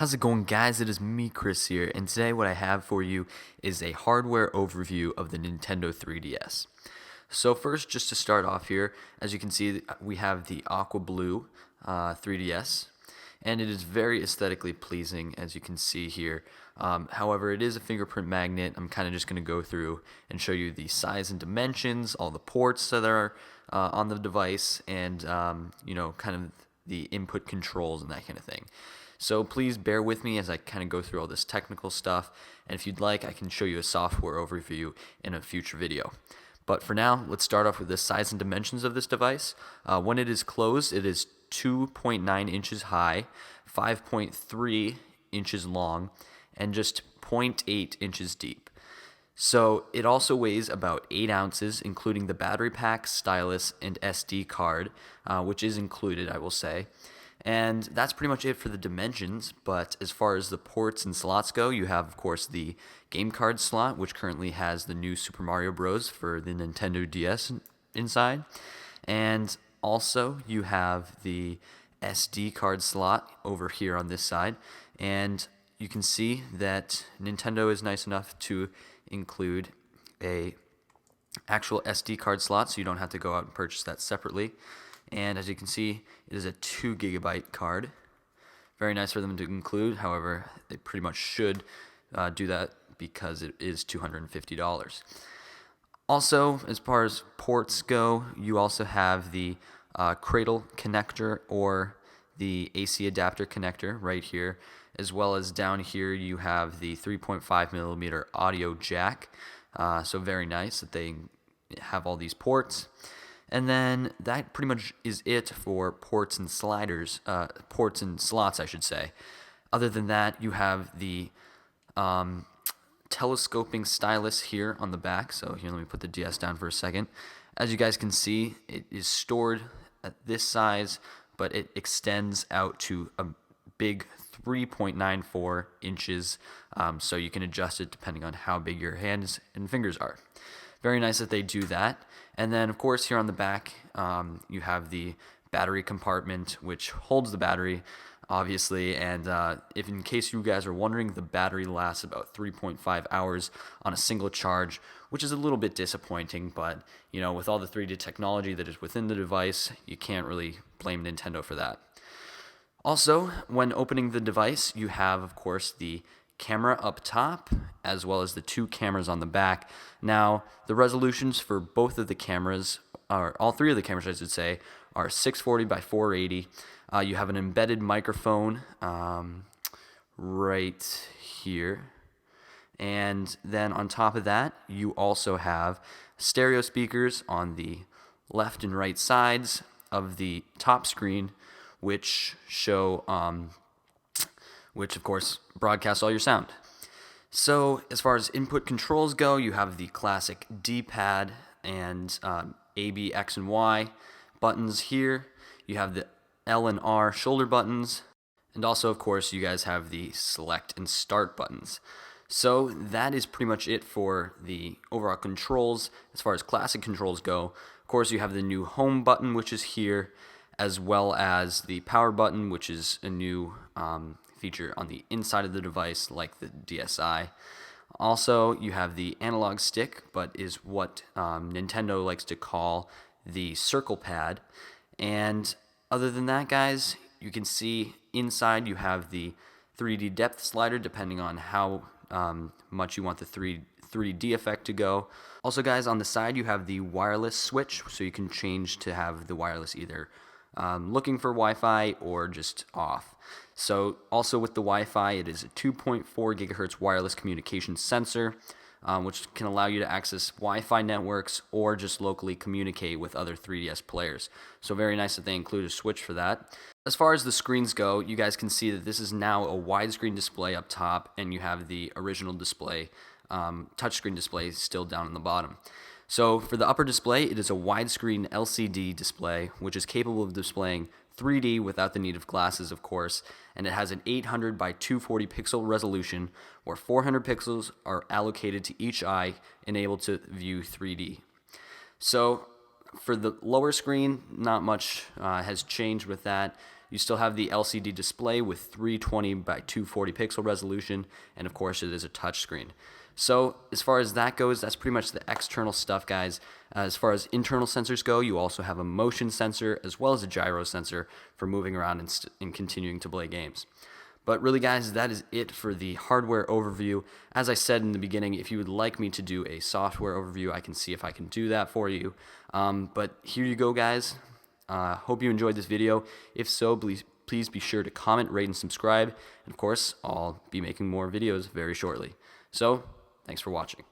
How's it going, guys? It is me, Chris here, and today what I have for you is a hardware overview of the Nintendo 3DS. So first, just to start off here, as you can see, we have the aqua blue 3DS, and it is very aesthetically pleasing, as you can see here. However, it is a fingerprint magnet. I'm kind of just going to go through and show you the size and dimensions, all the ports that are on the device, and kind of the input controls and that kind of thing. So please bear with me as I kind of go through all this technical stuff, and if you'd like, I can show you a software overview in a future video. But for now, let's start off with the size and dimensions of this device. When it is closed, it is 2.9 inches high, 5.3 inches long, and just 0.8 inches deep. So it also weighs about 8 ounces, including the battery pack, stylus, and SD card, which is included, I will say. And that's pretty much it for the dimensions, but as far as the ports and slots go, you have, of course, the game card slot, which currently has the new Super Mario Bros. For the Nintendo DS inside. And also, you have the SD card slot over here on this side. And you can see that Nintendo is nice enough to include a actual SD card slot, so you don't have to go out and purchase that separately. And as you can see, it is a 2 gigabyte card. Very nice for them to include. However, they pretty much should do that because it is $250. Also, as far as ports go, you also have the cradle connector or the AC adapter connector right here, as well as down here you have the 3.5 millimeter audio jack. So very nice that they have all these ports. And then that pretty much is it for ports and slots, I should say. Other than that, you have the telescoping stylus here on the back. So here, let me put the DS down for a second. As you guys can see, it is stored at this size, but it extends out to a big 3.94 inches, so you can adjust it depending on how big your hands and fingers are. Very nice that they do that. And then, of course, here on the back, you have the battery compartment, which holds the battery, obviously. And if in case you guys are wondering, the battery lasts about 3.5 hours on a single charge, which is a little bit disappointing. But, with all the 3D technology that is within the device, you can't really blame Nintendo for that. Also, when opening the device, you have, of course, the camera up top, as well as the 2 cameras on the back. Now, the resolutions for both of the cameras, or all 3 of the cameras, I should say, are 640 by 480. You have an embedded microphone right here. And then on top of that, you also have stereo speakers on the left and right sides of the top screen, which show which of course broadcasts all your sound. So as far as input controls go, you have the classic D-pad and A, B, X, and Y buttons here. You have the L and R shoulder buttons, and also of course you guys have the select and start buttons. So that is pretty much it for the overall controls. As far as classic controls go, of course you have the new home button, which is here, as well as the power button, which is a new feature on the inside of the device, like the DSi. Also, you have the analog stick, but is what Nintendo likes to call the circle pad. And other than that, guys, you can see inside you have the 3D depth slider, depending on how much you want the 3D effect to go. Also, guys, on the side you have the wireless switch, so you can change to have the wireless either looking for Wi-Fi or just off. So also with the Wi-Fi, it is a 2.4 gigahertz wireless communication sensor, which can allow you to access Wi-Fi networks or just locally communicate with other 3DS players. So very nice that they include a switch for that. As far as the screens go, you guys can see that this is now a widescreen display up top, and you have the original display, touchscreen display, still down on the bottom. So for the upper display, it is a widescreen LCD display, which is capable of displaying 3D without the need of glasses, of course, and it has an 800 by 240 pixel resolution, where 400 pixels are allocated to each eye, enabled to view 3D. So for the lower screen, not much has changed with that. You still have the LCD display with 320 by 240 pixel resolution, and of course it is a touchscreen. So as far as that goes, that's pretty much the external stuff, guys. As far as internal sensors go, you also have a motion sensor as well as a gyro sensor for moving around and continuing to play games. But really, guys, that is it for the hardware overview. As I said in the beginning, if you would like me to do a software overview, I can see if I can do that for you. But here you go, guys. Hope you enjoyed this video. If so, please be sure to comment, rate, and subscribe. And of course, I'll be making more videos very shortly. So, thanks for watching.